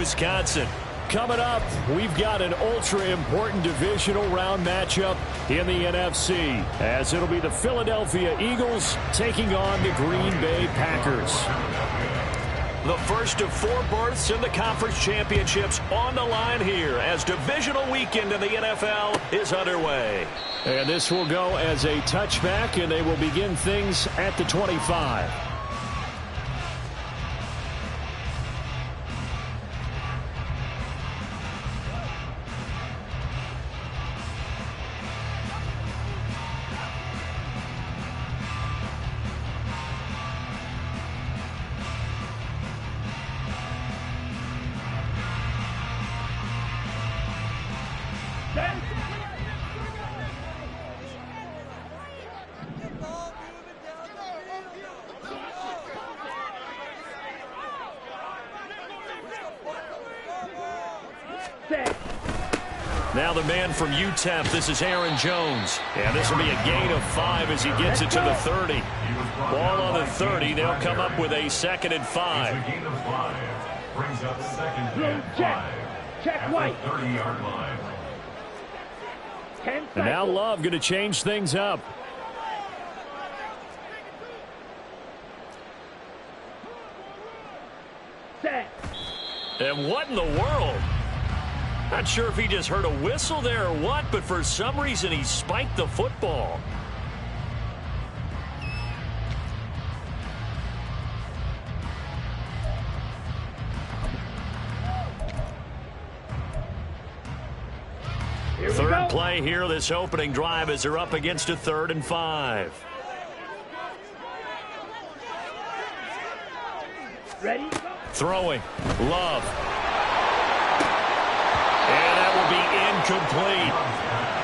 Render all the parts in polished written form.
Wisconsin. Coming up, we've got an ultra-important divisional round matchup in the NFC, as it'll be the Philadelphia Eagles taking on the Green Bay Packers. The first of 4 berths in the conference championships on the line here as divisional weekend in the NFL is underway. And this will go as a touchback, and they will begin things at the 25. Now the man from UTEP, this is Aaron Jones. And this will be a gain of 5 as he gets it to the 30. Ball on the 30. They'll come up with a 2nd and 5. Gain of 5. Brings up 2nd and 5. Check White. 30-yard line. And now Love going to change things up. Set. And what in the world? Not sure if he just heard a whistle there or what, but for some reason he spiked the football. Third play here, this opening drive, as they're up against a 3rd and 5. Ready? Throwing. Love. And that will be incomplete.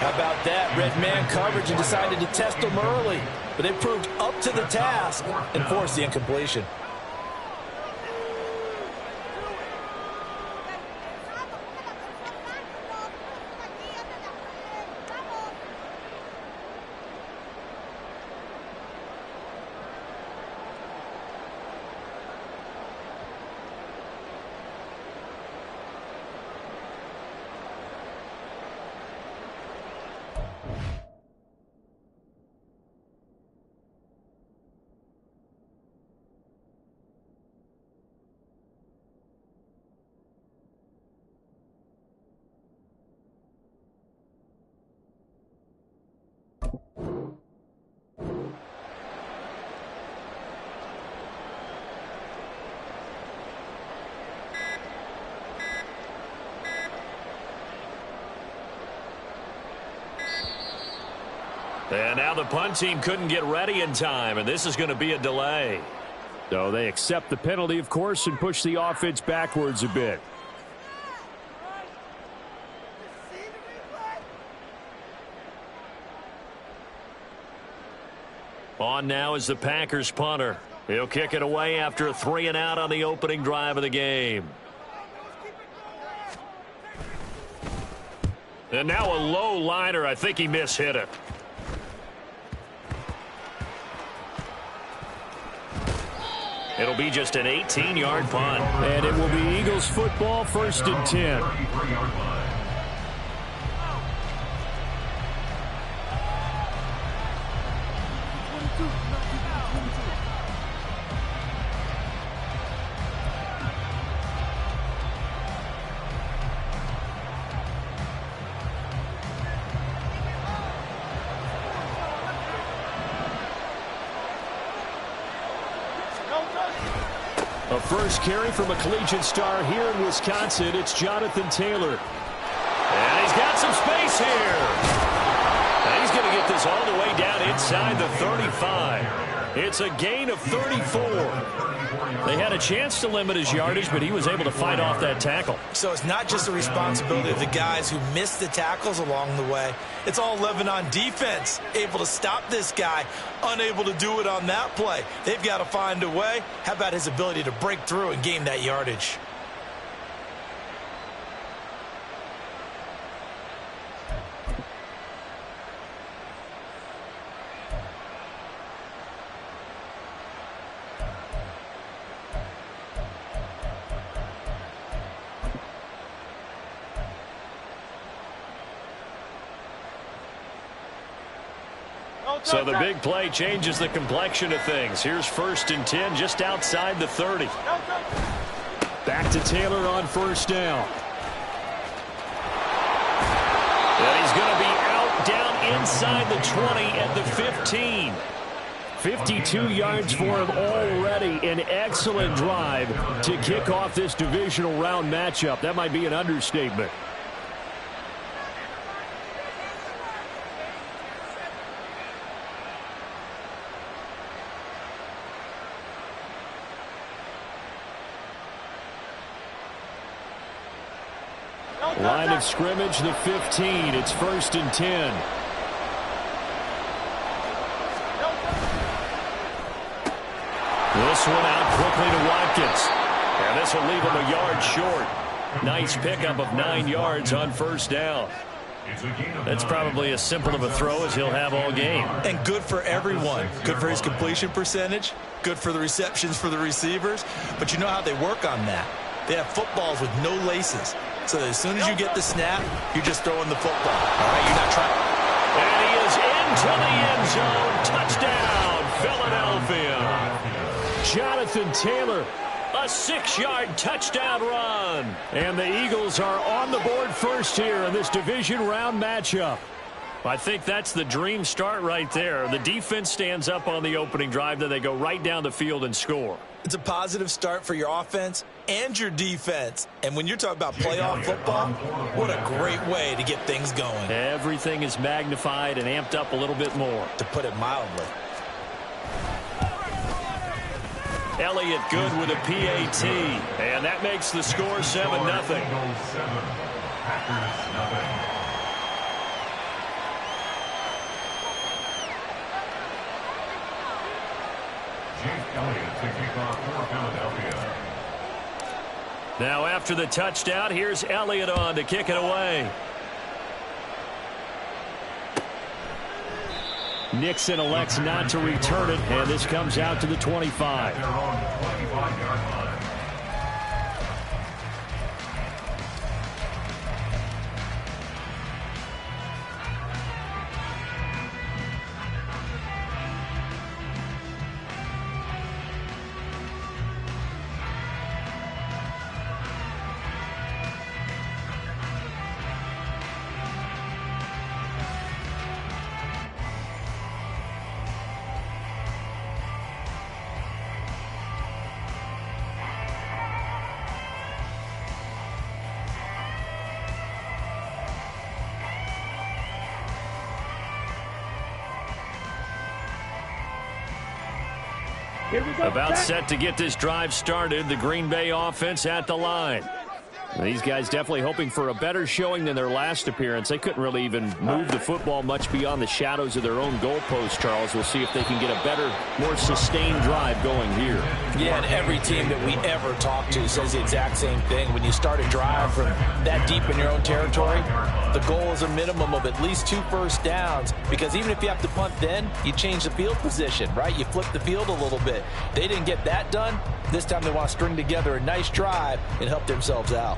How about that? Red man coverage and decided to test them early. But they proved up to the task and forced the incompletion. And now the punt team couldn't get ready in time, and this is going to be a delay. So they accept the penalty, of course, and push the offense backwards a bit. On now is the Packers punter. He'll kick it away after a 3-and-out on the opening drive of the game. And now a low liner. I think he mishit it. It'll be just an 18-yard punt. And it will be Eagles football, 1st and 10. 33-yard line. A first carry from a collegiate star here in Wisconsin. It's Jonathan Taylor. And he's got some space here. And he's going to get this all the way down inside the 35. It's a gain of 34. They had a chance to limit his yardage, but he was able to fight off that tackle. So it's not just the responsibility of the guys who missed the tackles along the way. It's all 11 on defense, able to stop this guy, unable to do it on that play. They've got to find a way. How about his ability to break through and gain that yardage? So the big play changes the complexion of things. Here's 1st and 10 just outside the 30. Back to Taylor on 1st down. And he's going to be out down inside the 20 at the 15. 52 yards for him already. An excellent drive to kick off this divisional round matchup. That might be an understatement. Line of scrimmage, the 15. It's 1st and 10. This one out quickly to Watkins. And this will leave him a yard short. Nice pickup of 9 yards on 1st down. That's probably as simple of a throw as he'll have all game. And good for everyone. Good for his completion percentage. Good for the receptions for the receivers. But you know how they work on that. They have footballs with no laces. So as soon as you get the snap, you're just throwing the football. All right, you're not trying. And he is into the end zone. Touchdown, Philadelphia. Jonathan Taylor. A 6-yard touchdown run. And the Eagles are on the board first here in this division round matchup. I think that's the dream start right there. The defense stands up on the opening drive, then they go right down the field and score. It's a positive start for your offense and your defense. And when you're talking about playoff football, what a great way to get things going. Everything is magnified and amped up a little bit more. To put it mildly. Elliott good with a PAT. And that makes the score 7-0. Now after the touchdown, here's Elliott on to kick it away. Nixon elects not to return it, and this comes out to the 25. About set to get this drive started. The Green Bay offense at the line. These guys definitely hoping for a better showing than their last appearance. They couldn't really even move the football much beyond the shadows of their own goalpost, Charles. We'll see if they can get a better, more sustained drive going here. Yeah, and every team that we ever talk to says the exact same thing. When you start a drive from that deep in your own territory, the goal is a minimum of at least 2 first downs, because even if you have to punt then, you change the field position, right? You flip the field a little bit. They didn't get that done. This time they want to string together a nice drive and help themselves out.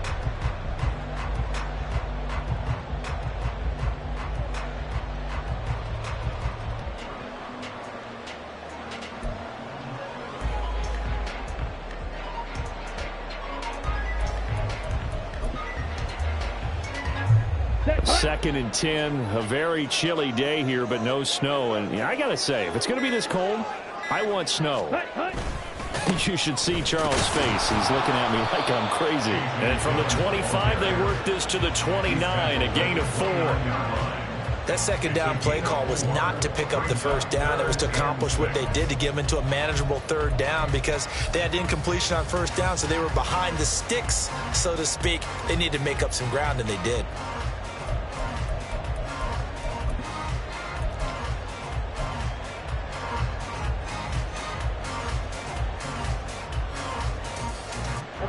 Second and 10, a very chilly day here, but no snow. And I got to say, if it's going to be this cold, I want snow. You should see Charles' face. He's looking at me like I'm crazy. And from the 25, they worked this to the 29, a gain of 4. That second down play call was not to pick up the first down. It was to accomplish what they did, to get them into a manageable third down, because they had incompletion on first down, so they were behind the sticks, so to speak. They needed to make up some ground, and they did.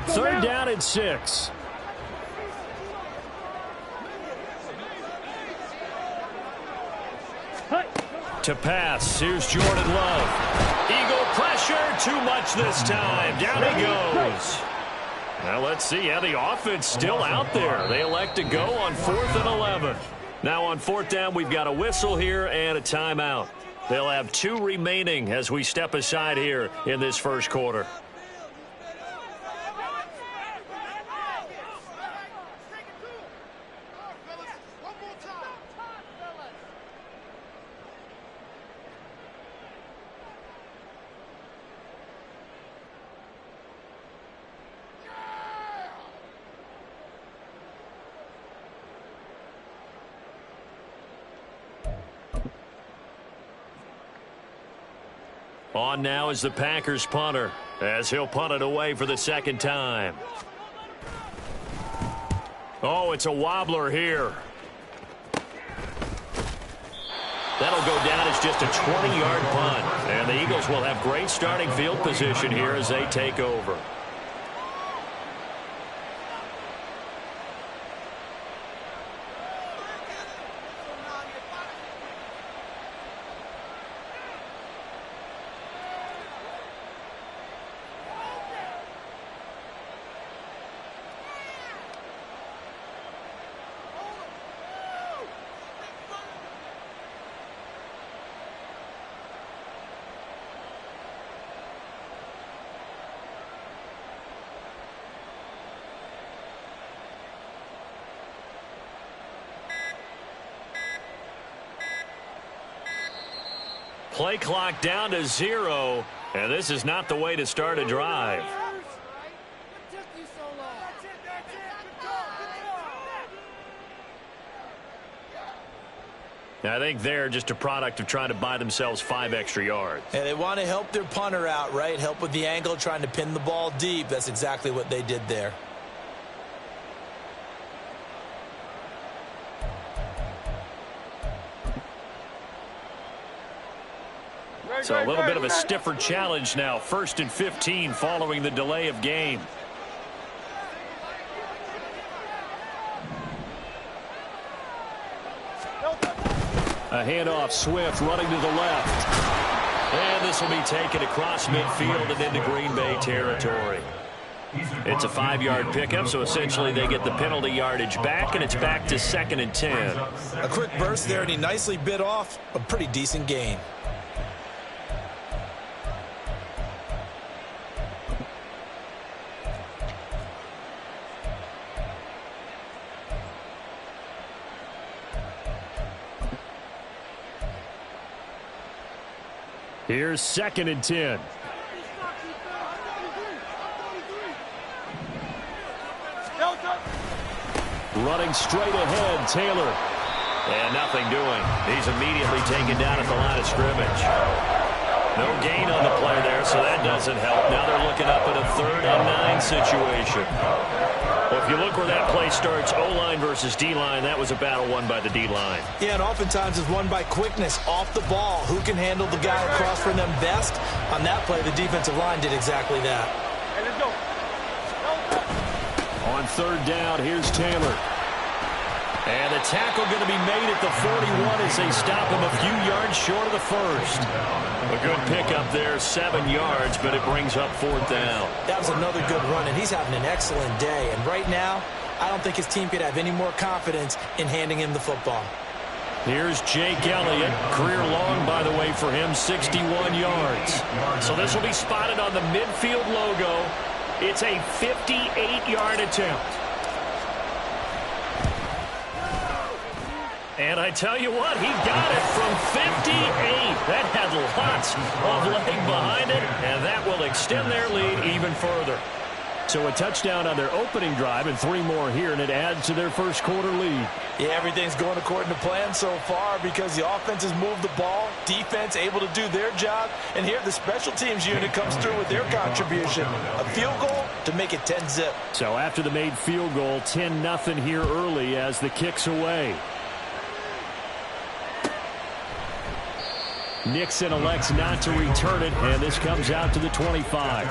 Third down and 6. To pass, here's Jordan Love. Eagle pressure, too much this time. Down he goes. Now let's see how the offense still out there. They elect to go on 4th and 11. Now on 4th down, we've got a whistle here and a timeout. They'll have 2 remaining as we step aside here in this first quarter. On now is the Packers punter as he'll punt it away for the second time. Oh, it's a wobbler here. That'll go down as just a 20-yard punt. And the Eagles will have great starting field position here as they take over. Play clock down to 0, and this is not the way to start a drive. I think they're just a product of trying to buy themselves 5 extra yards. And they want to help their punter out, right? Help with the angle, trying to pin the ball deep. That's exactly what they did there. So a little bit of a stiffer challenge now. 1st and 15 following the delay of game. A handoff, Swift running to the left. And this will be taken across midfield and into Green Bay territory. It's a 5-yard pickup, so essentially they get the penalty yardage back, and it's back to 2nd and 10. A quick burst there, and he nicely bit off a pretty decent gain. Here's 2nd and 10. Running straight ahead, Taylor. And nothing doing. He's immediately taken down at the line of scrimmage. No gain on the play there, so that doesn't help. Now they're looking up at a 3rd and 9 situation. Well, if you look where that play starts, O-line versus D-line, that was a battle won by the D-line. Yeah, and oftentimes it's won by quickness off the ball. Who can handle the guy across from them best? On that play, the defensive line did exactly that. Hey, let's go. On 3rd down, here's Taylor. And the tackle going to be made at the 41 as they stop him a few yards short of the 1st. A good pickup there, 7 yards, but it brings up 4th down. That was another good run, and he's having an excellent day. And right now, I don't think his team could have any more confidence in handing him the football. Here's Jake Elliott. Career long, by the way, for him, 61 yards. So this will be spotted on the midfield logo. It's a 58-yard attempt. And I tell you what, he got it from 58. That had lots of leg behind it, and that will extend their lead even further. So a touchdown on their opening drive and 3 more here, and it adds to their first quarter lead. Yeah, everything's going according to plan so far because the offense has moved the ball, defense able to do their job, and here the special teams unit comes through with their contribution. A field goal to make it 10-zip. So after the made field goal, 10-0 here early as the kick's away. Nixon elects not to return it, and this comes out to the 25.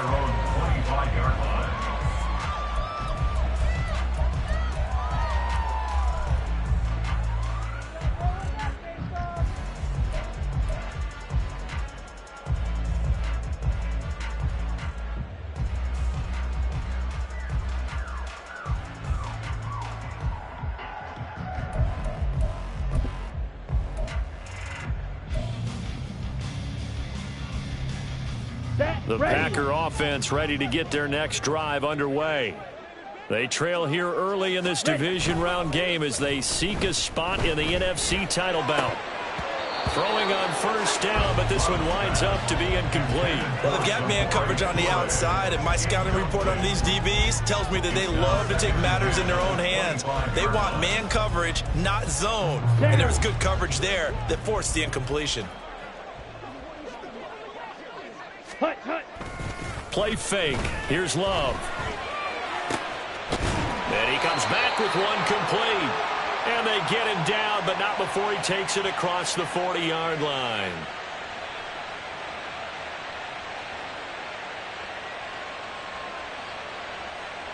The Packer offense ready to get their next drive underway. They trail here early in this division round game as they seek a spot in the NFC title bout. Throwing on first down, but this one winds up to be incomplete. Well, they've got man coverage on the outside, and my scouting report on these DBs tells me that they love to take matters in their own hands. They want man coverage, not zone. And there was good coverage there that forced the incompletion. Play fake. Here's Love. And he comes back with one complete. And they get him down, but not before he takes it across the 40-yard line.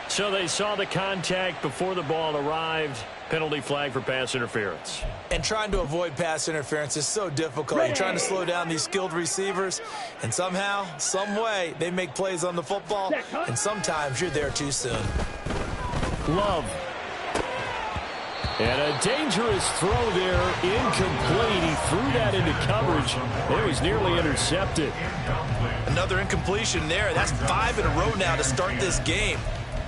So they saw the contact before the ball arrived. Penalty flag for pass interference. And trying to avoid pass interference is so difficult. You're trying to slow down these skilled receivers, and somehow, some way, they make plays on the football, and sometimes you're there too soon. Love. And a dangerous throw there, incomplete. He threw that into coverage. It was nearly intercepted. Another incompletion there. That's 5 in a row now to start this game.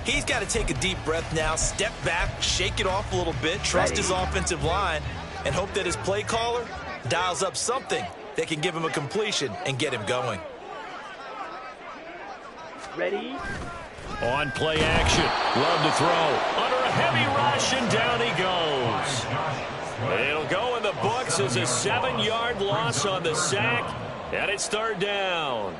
He's got to take a deep breath now, step back, shake it off a little bit, trust his offensive line, and hope that his play caller dials up something that can give him a completion and get him going. Ready? On play action. Love to throw. Under a heavy rush, and down he goes. It'll go in the books as a 7-yard loss on the sack, and it's third down.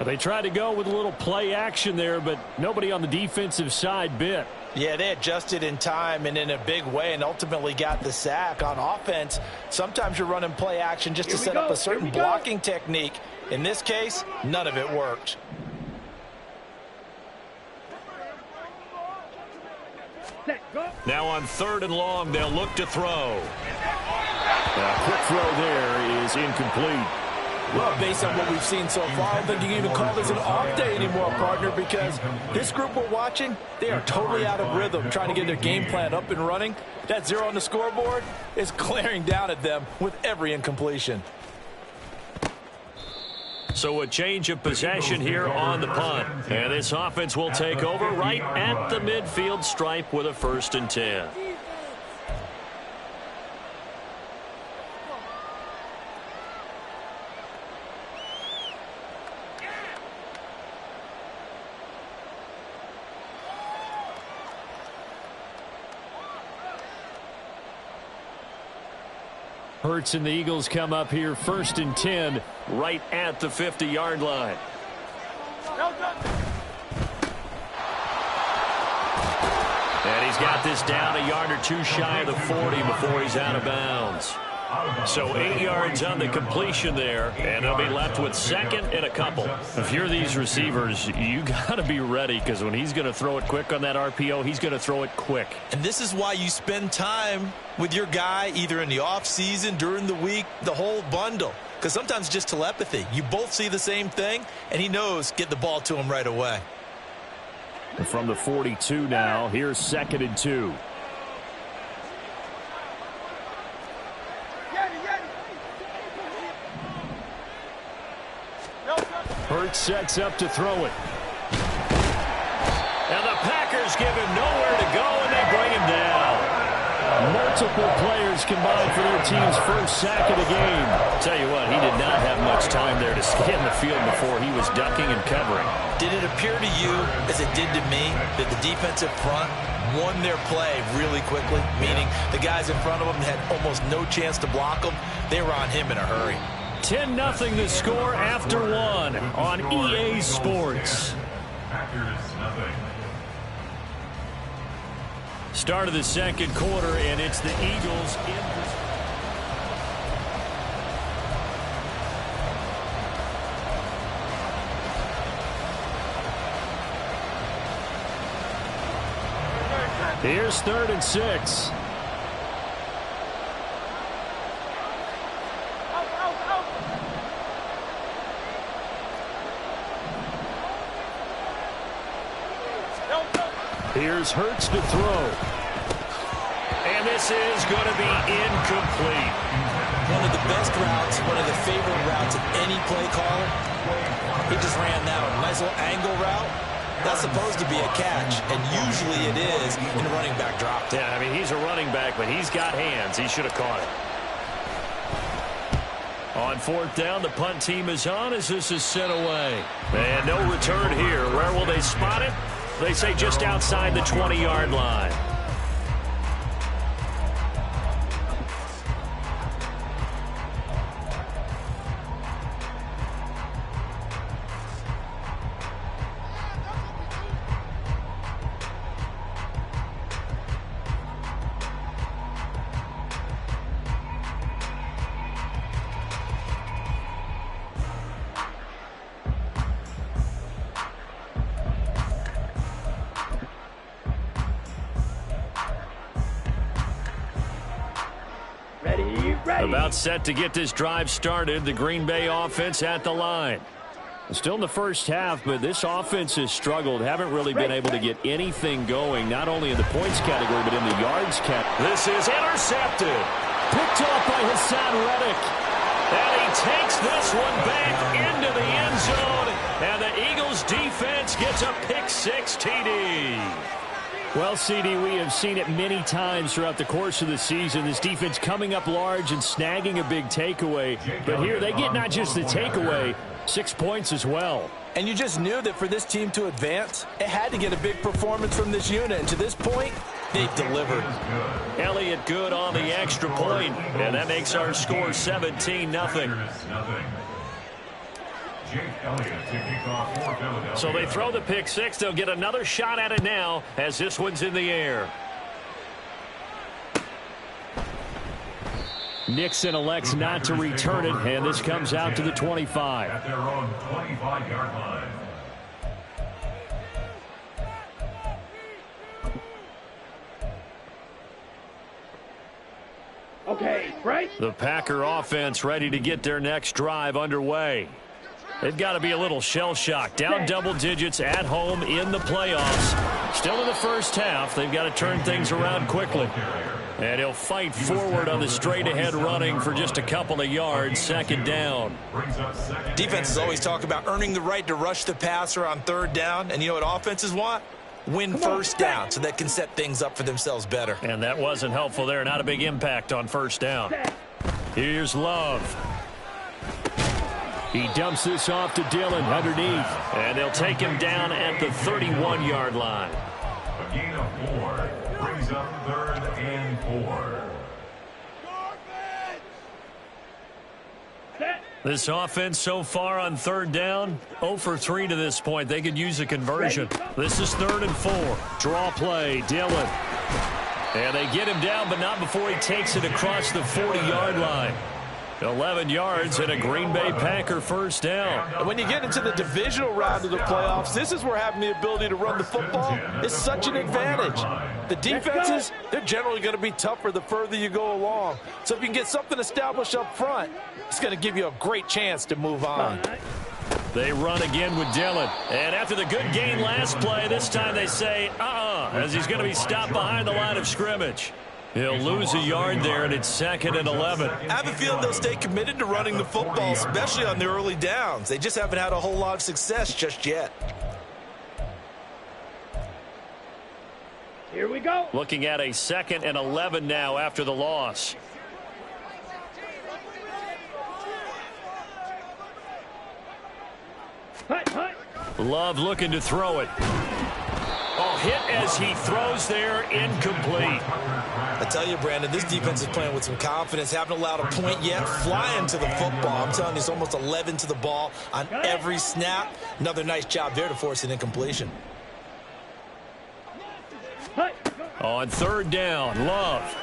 They tried to go with a little play action there, but nobody on the defensive side bit. Yeah, they adjusted in time and in a big way and ultimately got the sack. On offense, sometimes you're running play action just to set up a certain blocking technique. In this case, none of it worked. Now on 3rd and long, they'll look to throw. A quick throw there is incomplete. Well, based on what we've seen so far, I don't think you can even call this an off day anymore, partner, because this group we're watching, they are totally out of rhythm, trying to get their game plan up and running. That 0 on the scoreboard is glaring down at them with every incompletion. So a change of possession here on the punt. And this offense will take over right at the midfield stripe with a 1st and 10. Hurts and the Eagles come up here 1st and 10 right at the 50-yard line. And he's got this down a yard or two shy of the 40 before he's out of bounds. So 8 yards on the completion there, and they'll be left with 2nd and a couple. If you're these receivers, you got to be ready, because when he's going to throw it quick on that RPO, he's going to throw it quick. And this is why you spend time with your guy either in the offseason, during the week, the whole bundle. Because sometimes just telepathy. You both see the same thing, and he knows get the ball to him right away. From the 42 now, here's 2nd and 2. Hurts sets up to throw it. And the Packers give him nowhere to go, and they bring him down. Multiple players combined for their team's first sack of the game. Tell you what, he did not have much time there to scan the field before he was ducking and covering. Did it appear to you, as it did to me, that the defensive front won their play really quickly? Meaning the guys in front of them had almost no chance to block them. They were on him in a hurry. 10-0 the score after 1 on EA Sports. Start of the 2nd quarter, and it's the Eagles in this. Here's 3rd and 6. Here's Hurts to throw. And this is going to be incomplete. One of the best routes, one of the favorite routes of any play caller. He just ran that one. Nice little angle route. That's supposed to be a catch, and usually it is in a running back drop. Yeah, I mean, he's a running back, but he's got hands. He should have caught it. On fourth down, the punt team is on as this is sent away. And no return here. Where will they spot it? They say just outside the 20-yard line. About set to get this drive started. The Green Bay offense at the line. Still in the first half, but this offense has struggled. Haven't really been able to get anything going, not only in the points category, but in the yards category. This is intercepted. Picked off by Hassan Reddick. And he takes this one back into the end zone. And the Eagles defense gets a pick-6 TD. Well, CD, we have seen it many times throughout the course of the season. This defense coming up large and snagging a big takeaway. But here they get not just the takeaway, 6 points as well. And you just knew that for this team to advance, it had to get a big performance from this unit. And to this point, they've delivered. Elliott good on the extra point, and that makes our score 17-0. So they throw the pick-6. They'll get another shot at it now as this one's in the air. Nixon elects not to return it, and this comes out to the 25. At their own 25-yard line. Okay, right. The Packer offense ready to get their next drive underway. They've got to be a little shell-shocked. Down double digits at home in the playoffs. Still in the first half. They've got to turn things around quickly. And he'll fight forward on the straight-ahead running for just a couple of yards. Second down. Defenses always talk about earning the right to rush the passer on third down. And you know what offenses want? Win first down so that can set things up for themselves better. And that wasn't helpful there. Not a big impact on first down. Here's Love. He dumps this off to Dillon underneath. And they'll take him down at the 31-yard line. A gain of 4 brings up 3rd and 4. This offense so far on third down, 0 for 3 to this point. They could use a conversion. This is 3rd and 4. Draw play, Dillon. And they get him down, but not before he takes it across the 40-yard line. 11 yards and a Green Bay Packer first down. And when you get into the divisional round of the playoffs, this is where having the ability to run the football is such an advantage. The defenses, they're generally going to be tougher the further you go along. So if you can get something established up front, it's going to give you a great chance to move on. They run again with Dillon. And after the good gain last play, this time they say, as he's going to be stopped behind the line of scrimmage. He'll lose a yard there, and it's 2nd and 11. I have a feeling they'll stay committed to running the football, especially on the early downs. They just haven't had a whole lot of success just yet. Here we go. Looking at a 2nd and 11 now after the loss. Hut, hut. Love looking to throw it. Oh, hit as he throws there, incomplete. I tell you, Brandon, this defense is playing with some confidence. Haven't allowed a point yet. Flying to the football. I'm telling you, it's almost 11 to the ball on every snap. Another nice job there to force an incompletion. On third down, Love.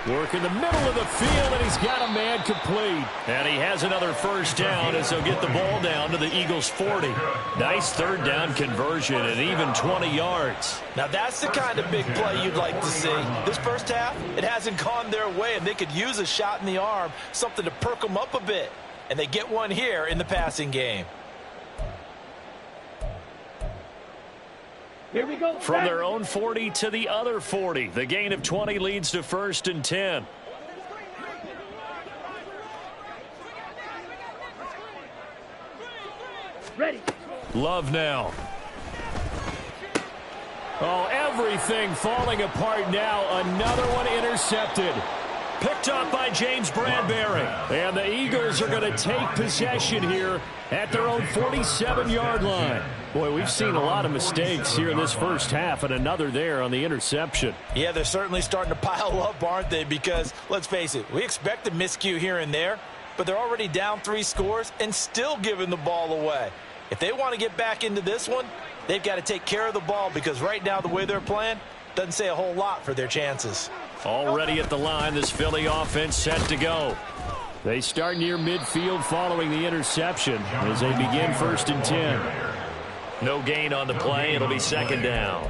Work in the middle of the field, and he's got a man complete. And he has another first down as they'll get the ball down to the Eagles' 40. Nice third down conversion and even 20 yards. Now that's the kind of big play you'd like to see. This first half, it hasn't gone their way, and they could use a shot in the arm, something to perk them up a bit. And they get one here in the passing game. Here we go. From their own 40 to the other 40. The gain of 20 leads to 1st and 10. Ready. Love now. Oh, everything falling apart now. Another one intercepted. Picked up by James Bradbury. And the Eagles are going to take possession here at their own 47-yard line. Boy, we've seen a lot of mistakes here in this first half, and another there on the interception. Yeah, they're certainly starting to pile up, aren't they? Because, let's face it, we expect a miscue here and there, but they're already down 3 scores and still giving the ball away. If they want to get back into this one, they've got to take care of the ball, because right now the way they're playing doesn't say a whole lot for their chances. Already at the line, this Philly offense set to go. They start near midfield following the interception as they begin 1st and 10. No gain on the play. It'll be 2nd down.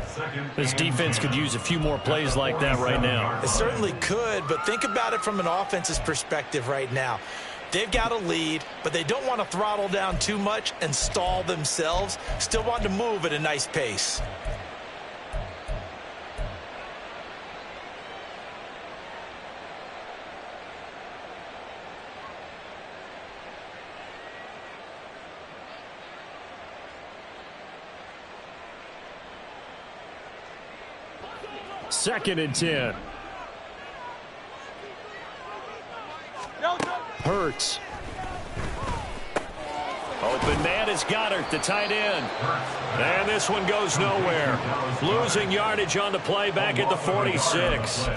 This defense could use a few more plays like that right now. It certainly could, but think about it from an offense's perspective right now. They've got a lead, but they don't want to throttle down too much and stall themselves. Still want to move at a nice pace. Second and 10. Hurts. Open man is Goddard, the tight end. And this one goes nowhere. Losing yardage on the play back at the 46.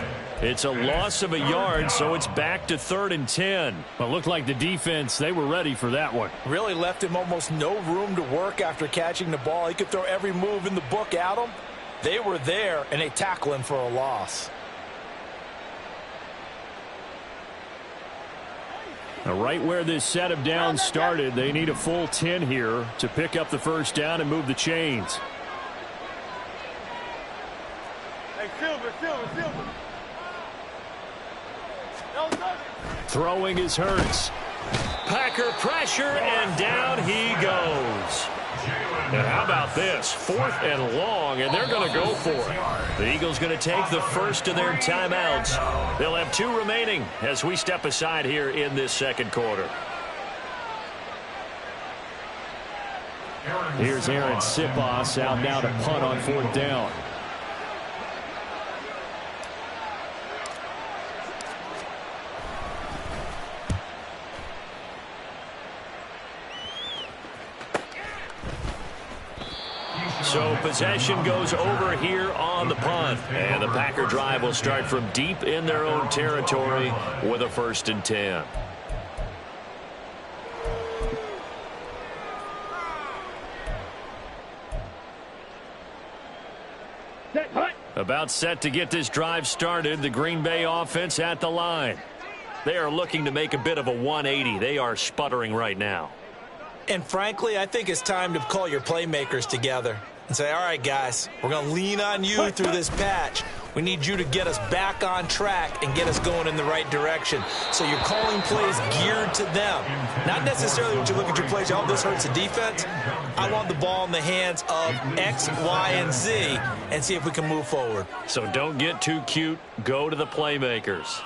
It's a loss of a yard, so it's back to 3rd and 10. Well, it looked like the defense, they were ready for that one. Really left him almost no room to work after catching the ball. He could throw every move in the book at him. They were there, and they tackle him for a loss. Now, right where this set of downs started, they need a full 10 here to pick up the 1st down and move the chains. Hey, Silver. Throwing is Hurts. Packer pressure, and down he goes. And how about this? 4th and long, and they're going to go for it. The Eagles going to take the first of their timeouts. They'll have 2 remaining as we step aside here in this 2nd quarter. Here's Aaron Siposs out now to punt on 4th down. So possession goes over here on the punt. And the Packer drive will start from deep in their own territory with a 1st and 10. Set, hut. About set to get this drive started. The Green Bay offense at the line. They are looking to make a bit of a 180. They are sputtering right now. And frankly, I think it's time to call your playmakers together and say, all right, guys, we're going to lean on you through this patch. We need you to get us back on track and get us going in the right direction. So you're calling plays geared to them. Not necessarily when you look at your plays, oh, this hurts the defense. I want the ball in the hands of X, Y, and Z and see if we can move forward. So don't get too cute. Go to the playmakers.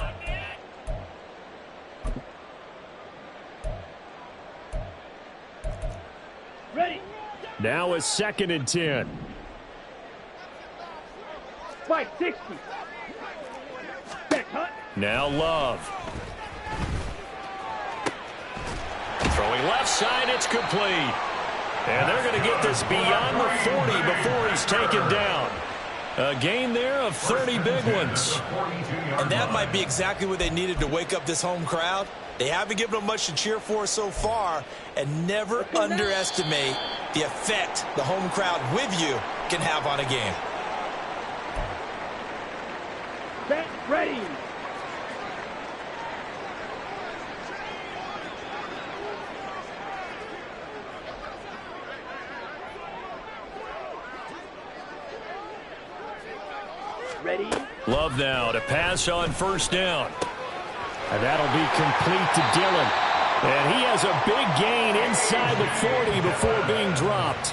Ready. Now a 2nd and 10. Spike 60. Back, hut. Now Love. Throwing left side, it's complete. And they're going to get this beyond the 40 before he's taken down. A gain there of 30 big ones. And that might be exactly what they needed to wake up this home crowd. They haven't given them much to cheer for so far, and never underestimate the effect the home crowd with you can have on a game. Set, ready. Ready. Love now to pass on 1st down. And that'll be complete to Dillon. And he has a big gain inside the 40 before being dropped.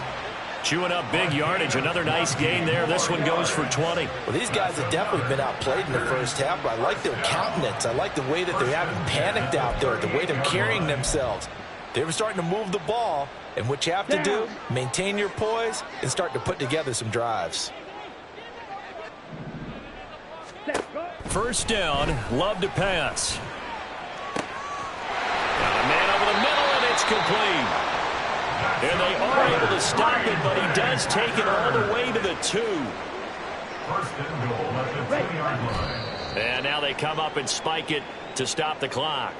Chewing up big yardage. Another nice gain there. This one goes for 20. Well, these guys have definitely been outplayed in the first half, but I like their countenance. I like the way that they haven't panicked out there, the way they're carrying themselves. They were starting to move the ball, and what you have to do, maintain your poise and start to put together some drives. First down, Love to pass. Got a man over the middle, and it's complete. And they are able to stop it, but he does take it all the way to the 2. First and goal at the 10-yard line. And now they come up and spike it to stop the clock.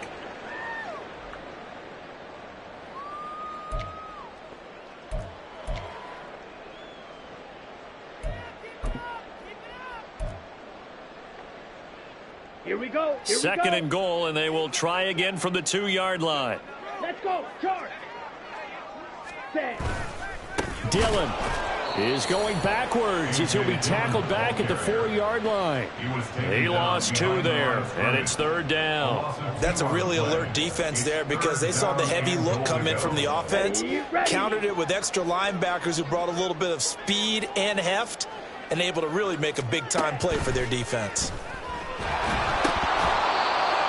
Here we go. Second and goal, and they will try again from the 2-yard line. Let's go. Charge. Set. Dillon is going backwards as he'll be tackled back at the 4-yard line. He lost 2 there, and it's third down. That's a really alert defense there because they saw the heavy look come in from the offense, countered it with extra linebackers who brought a little bit of speed and heft, and able to really make a big-time play for their defense.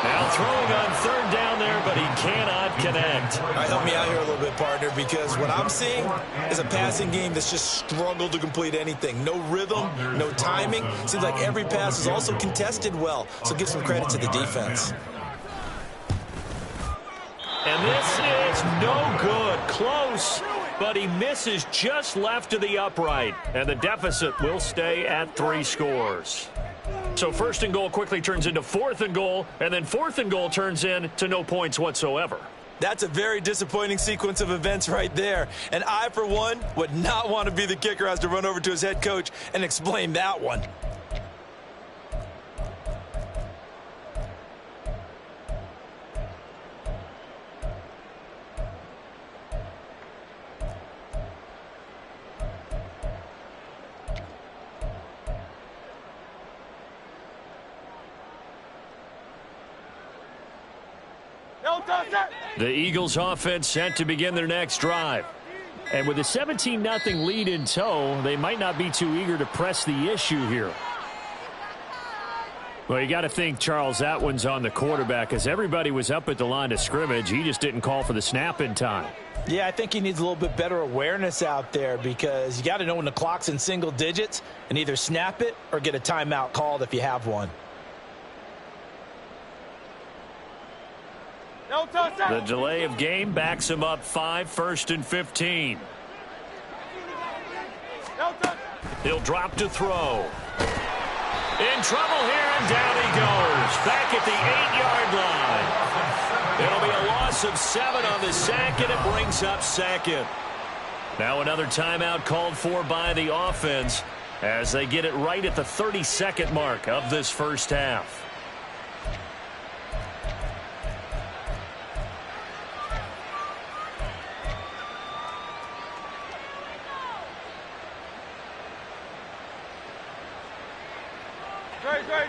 Now throwing on third down there, but he cannot connect. All right, help me out here a little bit, partner, because what I'm seeing is a passing game that's just struggled to complete anything. No rhythm, no timing. Seems like every pass is also contested well, so give some credit to the defense. And this is no good. Close, but he misses just left of the upright. And the deficit will stay at 3 scores. So first and goal quickly turns into fourth and goal, and then fourth and goal turns into no points whatsoever. That's a very disappointing sequence of events right there. And I, for one, would not want to be the kicker who has to run over to his head coach and explain that one. The Eagles offense set to begin their next drive. And with a 17-0 lead in tow, they might not be too eager to press the issue here. Well, you got to think, Charles, that one's on the quarterback as everybody was up at the line of scrimmage. He just didn't call for the snap in time. Yeah, I think he needs a little bit better awareness out there because you got to know when the clock's in single digits and either snap it or get a timeout called if you have one. The delay of game backs him up 5, 1st and 15. He'll drop to throw. In trouble here, and down he goes. Back at the 8-yard line. It'll be a loss of 7 on the sack, and it brings up second. Now another timeout called for by the offense as they get it right at the 32nd mark of this first half.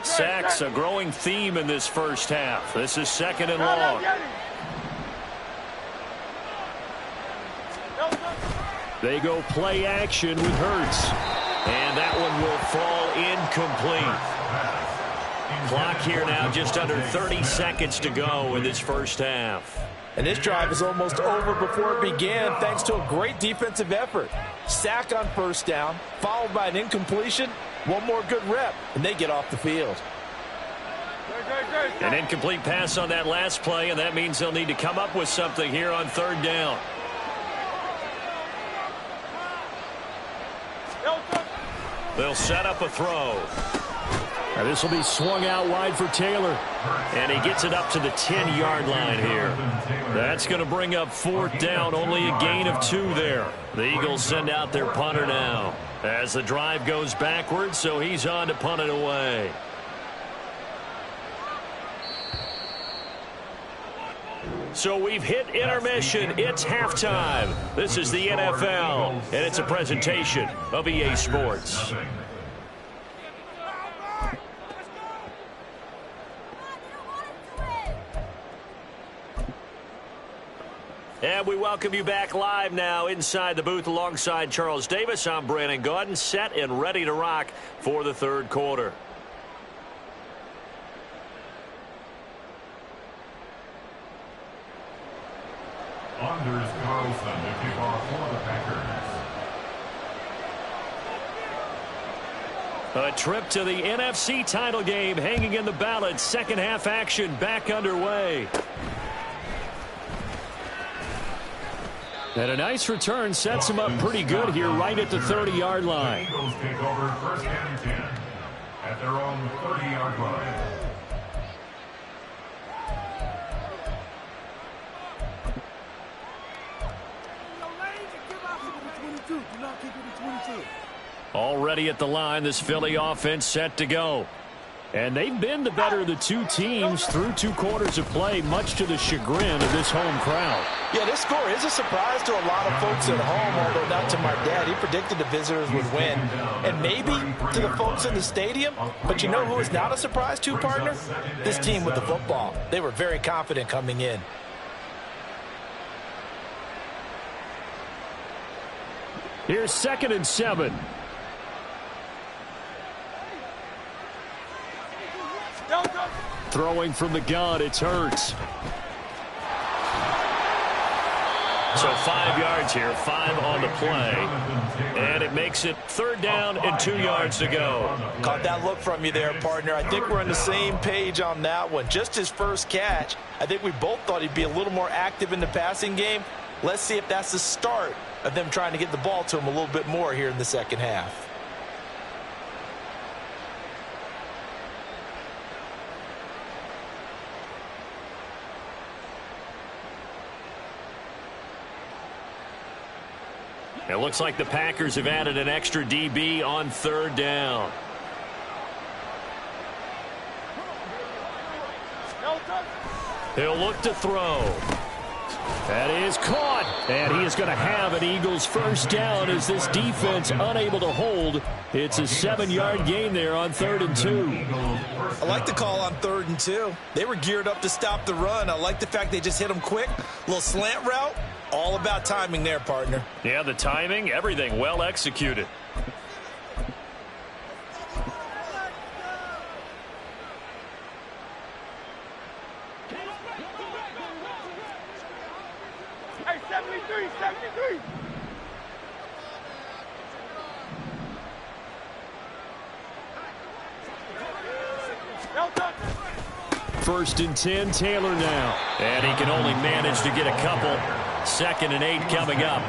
Sacks, a growing theme in this first half. This is second and long. They go play action with Hurts. And that one will fall incomplete. Clock here now just under 30 seconds to go in this first half. And this drive is almost over before it began thanks to a great defensive effort. Sack on first down, followed by an incompletion. One more good rep, and they get off the field. An incomplete pass on that last play, and that means they'll need to come up with something here on third down. They'll set up a throw. Now this will be swung out wide for Taylor. And he gets it up to the 10-yard line here. That's going to bring up fourth down, only a gain of 2 there. The Eagles send out their punter now as the drive goes backwards, so he's on to punt it away. So we've hit intermission. It's halftime. This is the NFL, and it's a presentation of EA Sports. And we welcome you back live now inside the booth alongside Charles Davis. I'm Brandon Gaudin, set and ready to rock for the third quarter. Anders Carlson to kick off for the Packers. A trip to the NFC title game hanging in the balance. Second half action back underway. And a nice return sets him up pretty good here right at the 30-yard line. The Eagles take over first and 10 at their own 30-yard line. Already at the line, this Philly offense set to go. And they've been the better of the two teams through 2 quarters of play, much to the chagrin of this home crowd. Yeah, this score is a surprise to a lot of folks at home, although not to my dad. He predicted the visitors would win. And maybe to the folks in the stadium. But you know who is not a surprise to, partner? This team with the football. They were very confident coming in. Here's 2nd and 7. Throwing from the gun, it's Hurts. So 5 yards here, 5 on the play. And it makes it 3rd down and 2 yards to go. Caught that look from you there, partner. I think we're on the same page on that one. Just his first catch. I think we both thought he'd be a little more active in the passing game. Let's see if that's the start of them trying to get the ball to him a little bit more here in the second half. It looks like the Packers have added an extra DB on 3rd down. He'll look to throw. That is caught. And he is going to have an Eagles first down as this defense unable to hold. It's a 7-yard gain there on 3rd and 2. I like the call on 3rd and 2. They were geared up to stop the run. I like the fact they just hit them quick. A little slant route. All about timing there, partner. Yeah, the timing, everything well executed. Hey, 73, 73. First and 10, Taylor now. And he can only manage to get a couple. 2nd and 8 coming up.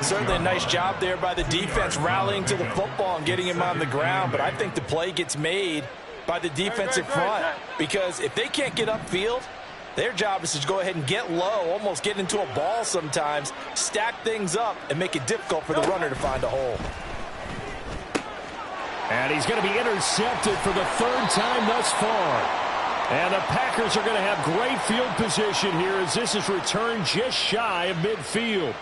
Certainly a nice job there by the defense rallying to the football and getting him on the ground. But I think the play gets made by the defensive front. Because if they can't get upfield, their job is to go ahead and get low, almost get into a ball sometimes, stack things up, and make it difficult for the runner to find a hole. And he's going to be intercepted for the 3rd time thus far. And the Packers are going to have great field position here as this is returned just shy of midfield.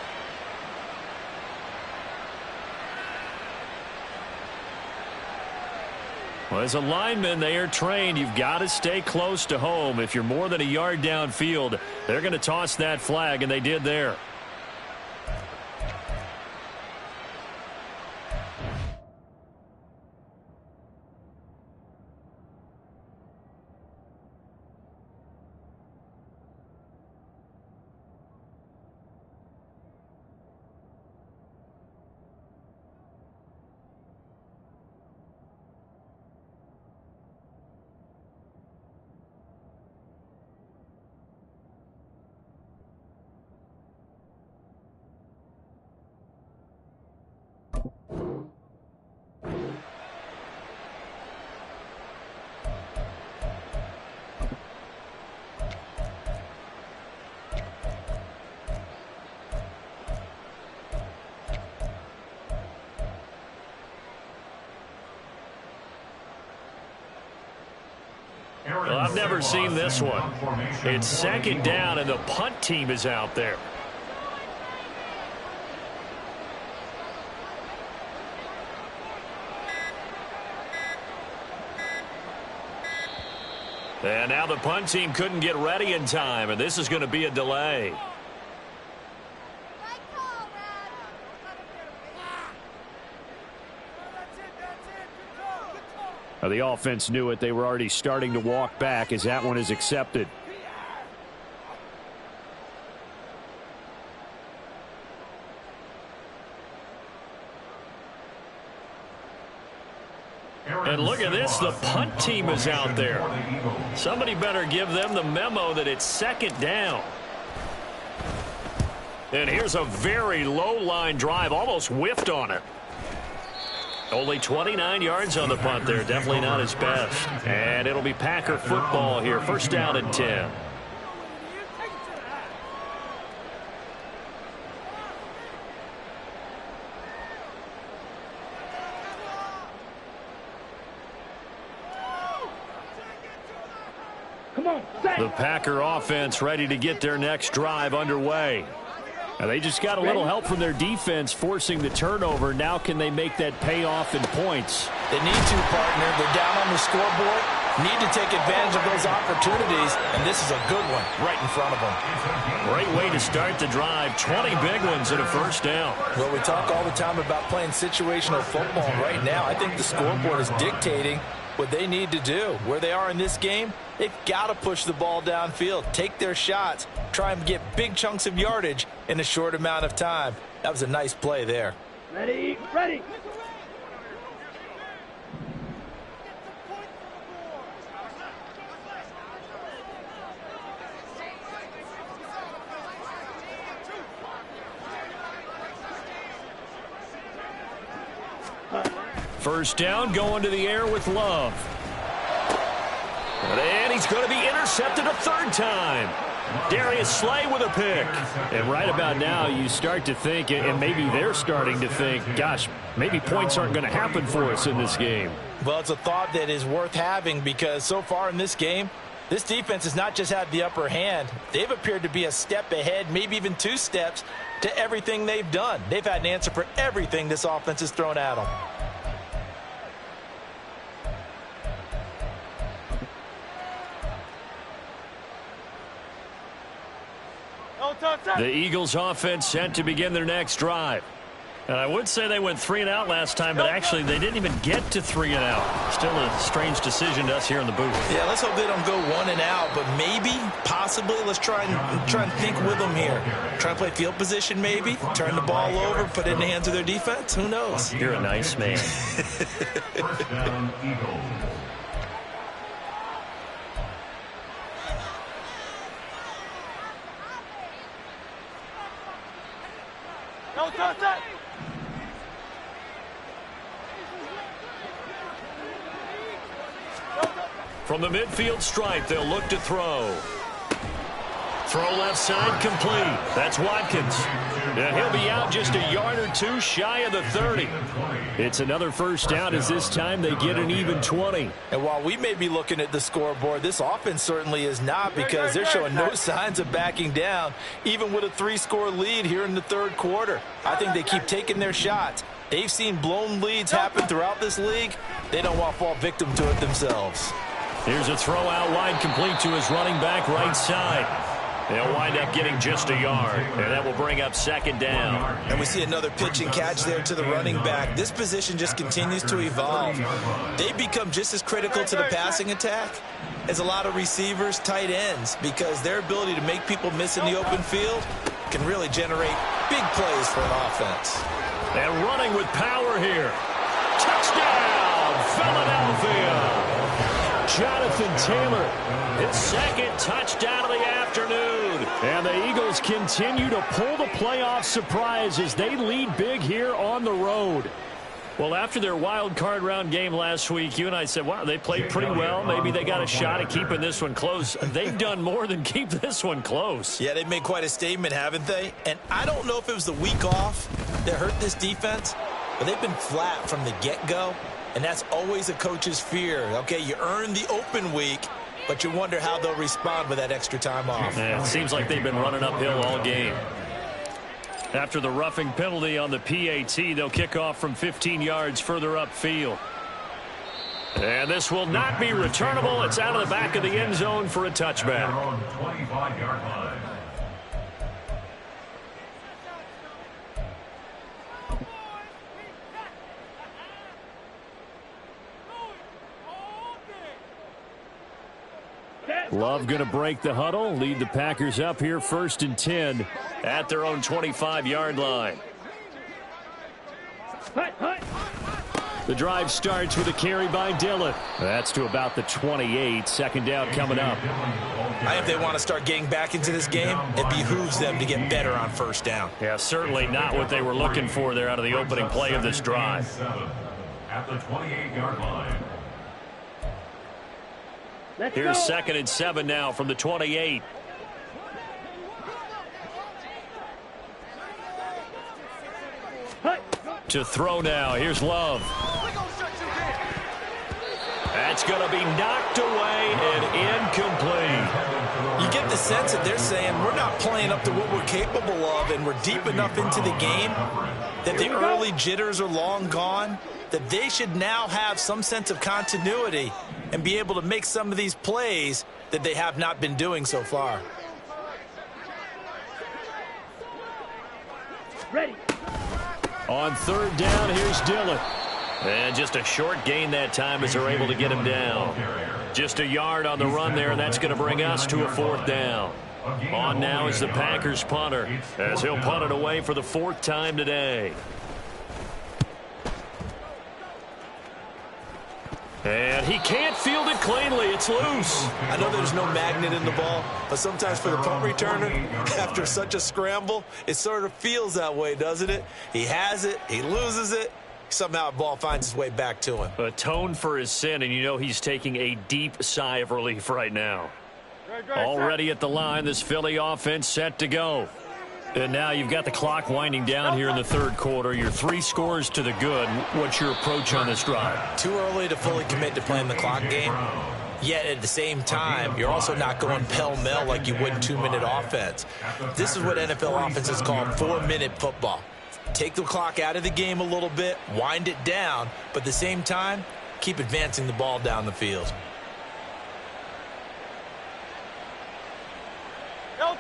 Well, as a lineman, they are trained. You've got to stay close to home. If you're more than a yard downfield, they're going to toss that flag, and they did there. Well, I've never seen this one. It's 2nd down, and the punt team is out there. And now the punt team couldn't get ready in time, and this is going to be a delay. The offense knew it. They were already starting to walk back as that one is accepted. And look at this, the punt team is out there. Somebody better give them the memo that it's second down. And here's a very low line drive, almost whiffed on it. Only 29 yards on the punt there, definitely not his best. And it'll be Packer football here, first down and 10. Come on, set. The Packer offense ready to get their next drive underway. Now they just got a little help from their defense forcing the turnover. Now can they make that pay off in points? They need to, partner. They're down on the scoreboard. Need to take advantage of those opportunities, and this is a good one right in front of them. Great way to start the drive. 20 big ones and a first down. Well, we talk all the time about playing situational football. Right now, I think the scoreboard is dictating what they need to do. Where they are in this game, they've got to push the ball downfield, take their shots, try and get big chunks of yardage in a short amount of time. That was a nice play there. Ready, ready. First down, going to the air with Love. And he's going to be intercepted a third time. Darius Slay with a pick. And right about now, you start to think, and maybe they're starting to think, gosh, maybe points aren't going to happen for us in this game. Well, it's a thought that is worth having because so far in this game, this defense has not just had the upper hand. They've appeared to be a step ahead, maybe even 2 steps to everything they've done. They've had an answer for everything this offense has thrown at them. The Eagles offense set to begin their next drive. And I would say they went 3 and out last time, but actually they didn't even get to 3 and out. Still a strange decision to us here in the booth. Yeah, let's hope they don't go 1 and out, but maybe, possibly, let's try and think with them here. Try and play field position maybe, turn the ball over, put it in the hands of their defense. Who knows? You're a nice man. First down, Eagles. No, touch that. From the midfield stripe, they'll look to throw. Throw left side complete. That's Watkins. And he'll be out just a yard or 2 shy of the 30. It's another first down as this time they get an even 20. And while we may be looking at the scoreboard, this offense certainly is not because they're showing no signs of backing down, even with a 3-score lead here in the third quarter. I think they keep taking their shots. They've seen blown leads happen throughout this league. They don't want to fall victim to it themselves. Here's a throw out wide complete to his running back right side. They'll wind up getting just a yard, and that will bring up second down. And we see another pitch and catch there to the running back. This position just continues to evolve. They become just as critical to the passing attack as a lot of receivers, tight ends, because their ability to make people miss in the open field can really generate big plays for an offense. And running with power here. Touchdown, Philadelphia. Jonathan Taylor, His second touchdown of the afternoon. and the Eagles continue to pull the playoff surprise as they lead big here on the road. Well, after their wild card round game last week, you and I said, wow, they played pretty well. Maybe they got a shot at keeping this one close. They've done more than keep this one close. Yeah, they've made quite a statement, haven't they? And I don't know if it was the week off that hurt this defense, but they've been flat from the get-go, and that's always a coach's fear. Okay, you earn the open week, but you wonder how they'll respond with that extra time off. Yeah, it seems like they've been running uphill all game. After the roughing penalty on the PAT, they'll kick off from 15 yards further upfield. And this will not be returnable. It's out of the back of the end zone for a touchback. They're on 25-yard line. Love going to break the huddle, lead the Packers up here 1st and 10 at their own 25-yard line. The drive starts with a carry by Dillon. That's to about the 28. 2nd down coming up. I think if they want to start getting back into this game, it behooves them to get better on 1st down. Yeah, certainly not what they were looking for there out of the opening play of this drive. At the 28-yard line. Here's 2nd and 7 now from the 28. To throw now. Here's Love. That's going to be knocked away and incomplete. You get the sense that they're saying we're not playing up to what we're capable of, and we're deep enough into the game that the early jitters are long gone, that they should now have some sense of continuity and be able to make some of these plays that they have not been doing so far. Ready. On 3rd down, here's Dillon. And just a short gain that time as they're able to get him down. Just a yard on the run there, and that's going to bring us to a 4th down. On now is the Packers punter, as he'll punt it away for the 4th time today. And he can't field it cleanly. It's loose. I know there's no magnet in the ball, but sometimes for the punt returner, after such a scramble, it sort of feels that way, doesn't it? He has it, he loses it, somehow the ball finds its way back to him. Atoned for his sin, and you know he's taking a deep sigh of relief right now. Already at the line, this Philly offense set to go. And now you've got the clock winding down here in the 3rd quarter. You're 3 scores to the good. What's your approach on this drive? Too early to fully commit to playing the clock game. Yet at the same time, you're also not going pell-mell like you would in 2-minute offense. This is what NFL offenses call 4-minute football. Take the clock out of the game a little bit, wind it down, but at the same time, keep advancing the ball down the field.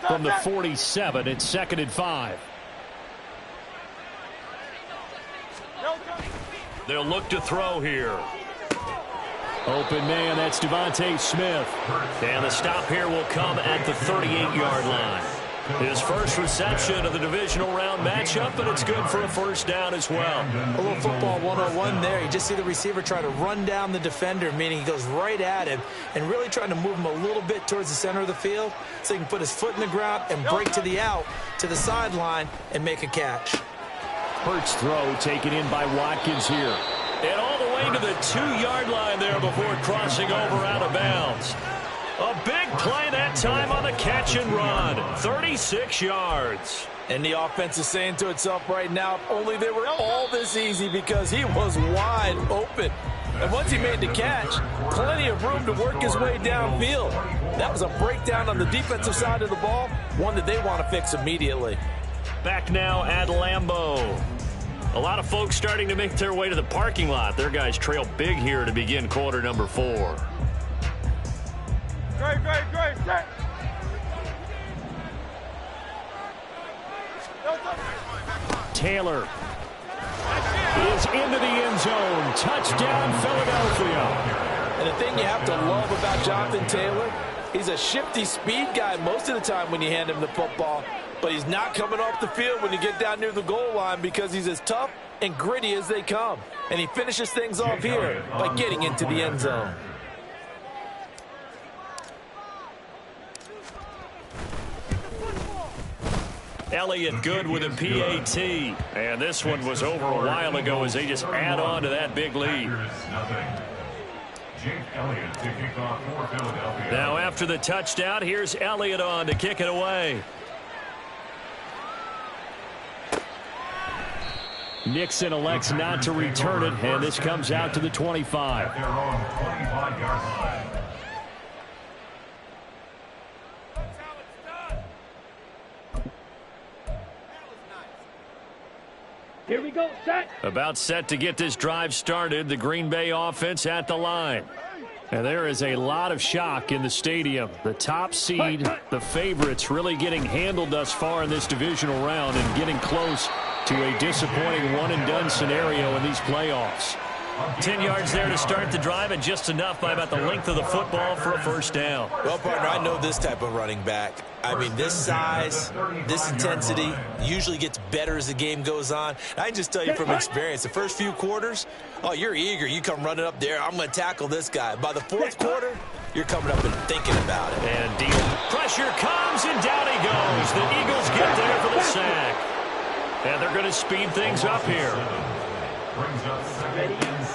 From the 47, it's 2nd and 5. They'll look to throw here. Open man, that's Devontae Smith. And the stop here will come at the 38-yard line. His first reception of the divisional round matchup, and it's good for a 1st down as well. A little football 101 there. You just see the receiver try to run down the defender, meaning he goes right at him and really trying to move him a little bit towards the center of the field so he can put his foot in the ground and break to the out, to the sideline, and make a catch. Hurts throw taken in by Watkins here. And all the way to the 2-yard line there before crossing over out of bounds. A big play that time on the catch and run. 36 yards. And the offense is saying to itself right now, if only they were all this easy, because he was wide open. And once he made the catch, plenty of room to work his way downfield. That was a breakdown on the defensive side of the ball, one that they want to fix immediately. Back now at Lambeau. A lot of folks starting to make their way to the parking lot. Their guys trail big here to begin quarter number 4. Great. Taylor is into the end zone. Touchdown, Philadelphia. And the thing you have to love about Jonathan Taylor, he's a shifty speed guy most of the time when you hand him the football, but he's not coming off the field when you get down near the goal line because he's as tough and gritty as they come. And he finishes things off here by getting into the end zone. Elliott good with a PAT. And this one was over a while ago as they just add on to that big lead. Jake Elliott to kick off for Philadelphia. Now after the touchdown, here's Elliott on to kick it away. Nixon elects not to return it, and this comes out to the 25. At their own 25-yard line. Here we go, set. About set to get this drive started, the Green Bay offense at the line. And there is a lot of shock in the stadium. The top seed, the favorites, really getting handled thus far in this divisional round and getting close to a disappointing one-and-done scenario in these playoffs. 10 yards there to start the drive, and just enough by about the length of the football for a first down. Well, partner, I know this type of running back. I mean, this size, this intensity usually gets better as the game goes on. I can just tell you from experience, the first few quarters, oh, you're eager. You come running up there, I'm going to tackle this guy. By the fourth quarter, you're coming up and thinking about it. And deal. Pressure comes, and down he goes. The Eagles get there for the sack. And they're going to speed things up here.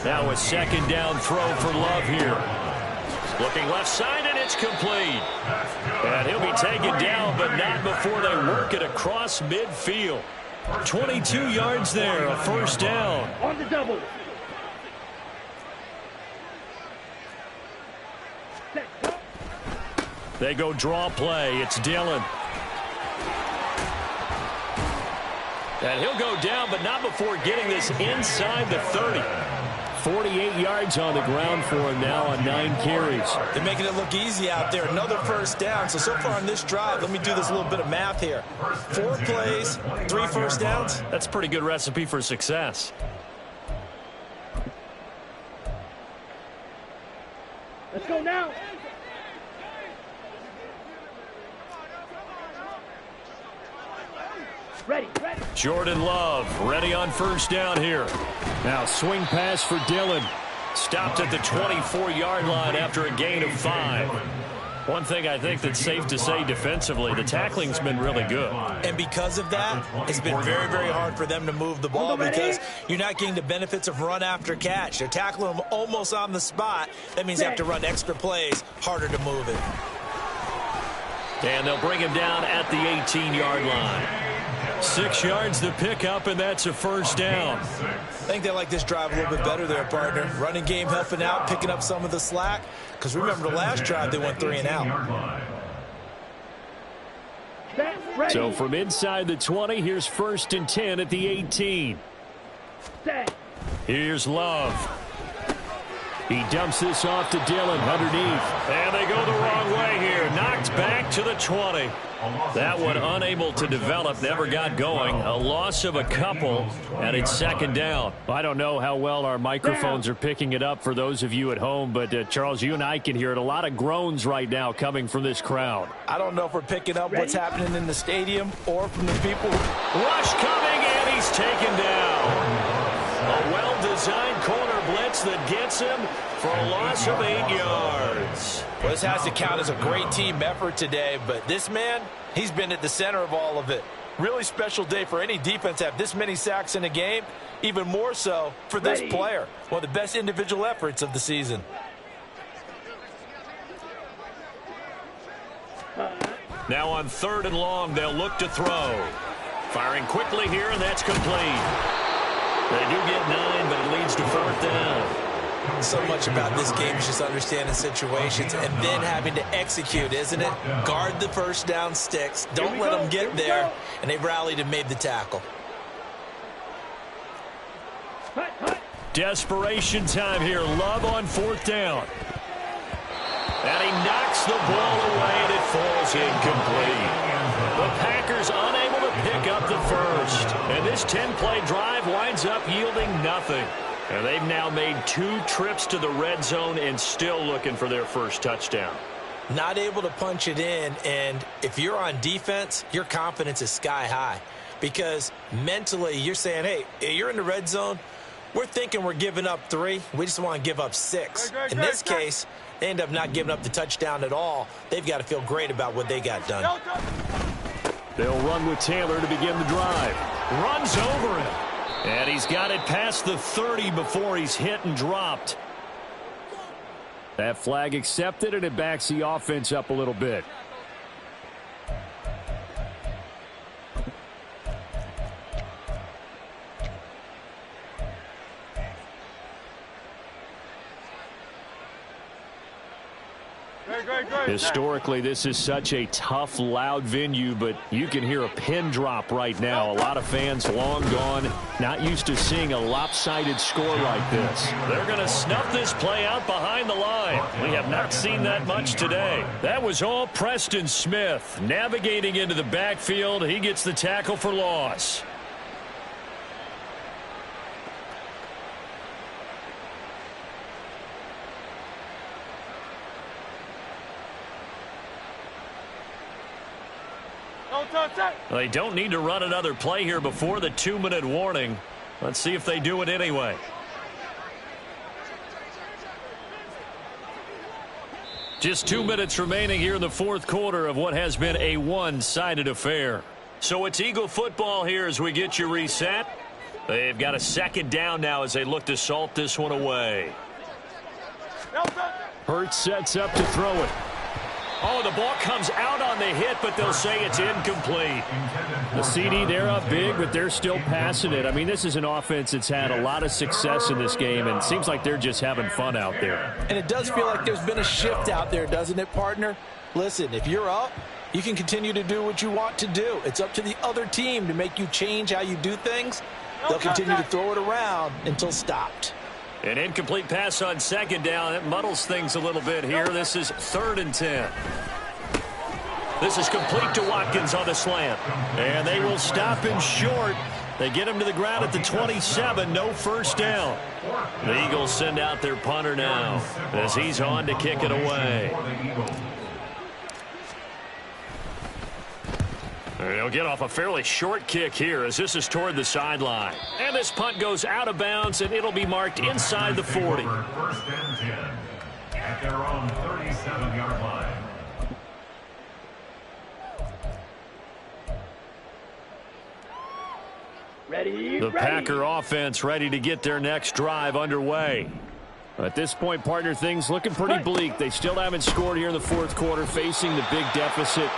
Now a second down throw for Love here. Looking left side, and it's complete. And he'll be taken down, but not before they work it across midfield. 22 yards there, a first down. On the double. They go draw play. It's Dillon. And he'll go down, but not before getting this inside the 30. 48 yards on the ground for him now on 9 carries. They're making it look easy out there. Another first down. So far on this drive, let me do this little bit of math here. 4 plays, 3 first downs. That's a pretty good recipe for success. Let's go now. Ready. Jordan Love ready on first down here. Now swing pass for Dillon. Stopped at the 24-yard line after a gain of 5. One thing I think that's safe to say defensively, the tackling's been really good. And because of that, it's been very, very hard for them to move the ball because you're not getting the benefits of run after catch. They're tackling them almost on the spot. That means they have to run extra plays, harder to move it. And they'll bring him down at the 18-yard line. 6 yards to pick up, and that's a first down. I think they like this drive a little bit better there, partner. Running game helping out, picking up some of the slack. Because remember, the last drive, they went 3 and out. So from inside the 20, here's 1st and 10 at the 18. Here's Love. He dumps this off to Dillon underneath. And they go the wrong way here. Knocked back to the 20. That one unable to develop, never got going. A loss of a couple, and it's second down. I don't know how well our microphones are picking it up for those of you at home, but Charles, you and I can hear it. A lot of groans right now coming from this crowd. I don't know if we're picking up what's happening in the stadium or from the people. Rush coming, and he's taken down. A well-designed corner blitz that gets him for a loss of 8 yards. Well, this has to count as a great team effort today, but this man, he's been at the center of all of it. Really special day for any defense to have this many sacks in a game, even more so for this player. One of the best individual efforts of the season. Now on 3rd and long, they'll look to throw. Firing quickly here, and that's complete. They do get 9, but it leads to 4th down. So much about this game is just understanding situations and then having to execute, isn't it? Guard the first down sticks. Don't let them get there. And they've rallied and made the tackle. Desperation time here. Love on 4th down. And he knocks the ball away, and it falls incomplete. The Packers unable to pick up the first. And this 10-play drive winds up yielding nothing. And they've now made 2 trips to the red zone and still looking for their first touchdown. Not able to punch it in, and if you're on defense, your confidence is sky high. Because mentally, you're saying, hey, you're in the red zone. We're thinking we're giving up 3. We just want to give up 6. In this case, they end up not giving up the touchdown at all. They've got to feel great about what they got done. They'll run with Taylor to begin the drive. Runs over him. And he's got it past the 30 before he's hit and dropped. That flag accepted, and it backs the offense up a little bit. Historically, this is such a tough, loud venue, but you can hear a pin drop right now. A lot of fans long gone, not used to seeing a lopsided score like this. They're going to snuff this play out behind the line. We have not seen that much today. That was all Preston Smith navigating into the backfield. He gets the tackle for loss. Don't touch that. They don't need to run another play here before the 2-minute warning. Let's see if they do it anyway. Just 2 minutes remaining here in the fourth quarter of what has been a one-sided affair. So it's Eagle football here as we get you reset. They've got a second down now as they look to salt this one away. Hurts sets up to throw it. Oh, the ball comes out on the hit, but they'll say it's incomplete. The CD, they're up big, but they're still passing it. I mean, this is an offense that's had a lot of success in this game, and it seems like they're just having fun out there. And it does feel like there's been a shift out there, doesn't it, partner? Listen, if you're up, you can continue to do what you want to do. It's up to the other team to make you change how you do things. They'll continue to throw it around until stopped. An incomplete pass on second down. It muddles things a little bit here. This is 3rd and 10. This is complete to Watkins on the slant. And they will stop him short. They get him to the ground at the 27. No first down. The Eagles send out their punter now as he's on to kick it away. They'll get off a fairly short kick here as this is toward the sideline. And this punt goes out of bounds, and it'll be marked inside the 40. First and 10 at their own 37-yard line. The Packer offense ready to get their next drive underway. At this point, partner, things looking pretty bleak. They still haven't scored here in the fourth quarter, facing the big deficit.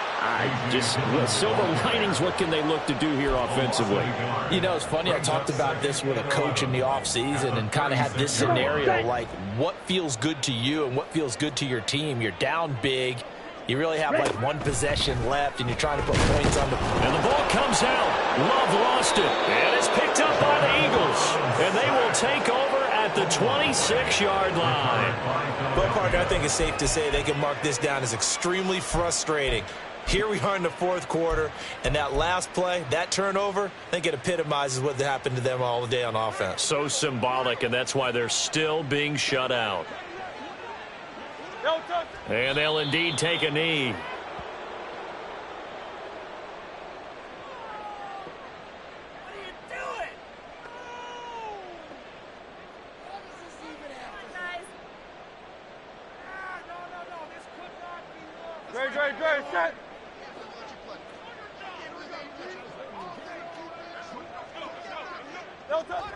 Silver linings, what can they look to do here offensively? You know, it's funny. I talked about this with a coach in the offseason and kind of had this scenario, like what feels good to you and what feels good to your team. You're down big. You really have like one possession left, and you're trying to put points on the... And the ball comes out. Love lost it. And it's picked up by the Eagles. And they will take over at the 26-yard line. But, partner, I think it's safe to say they can mark this down as extremely frustrating. Here we are in the fourth quarter, and that last play, that turnover, I think it epitomizes what happened to them all day on offense. So symbolic, and that's why they're still being shut out. And they'll indeed take a knee. Dre, set.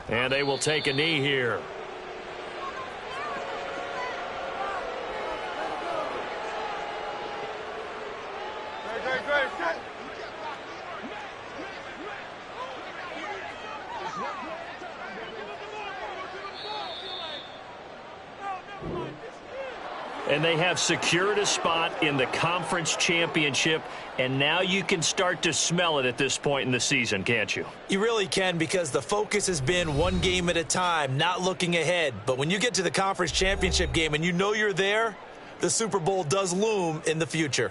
And they will take a knee here. Dre, set. And they have secured a spot in the conference championship, and now you can start to smell it at this point in the season, can't you? You really can, because the focus has been one game at a time, not looking ahead. But when you get to the conference championship game and you know you're there, the Super Bowl does loom in the future.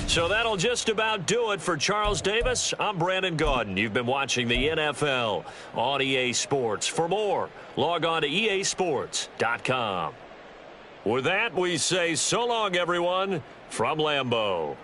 So that'll just about do it for Charles Davis. I'm Brandon Gaudin. You've been watching the NFL on EA Sports. For more, log on to easports.com. With that, we say so long, everyone, from Lambeau.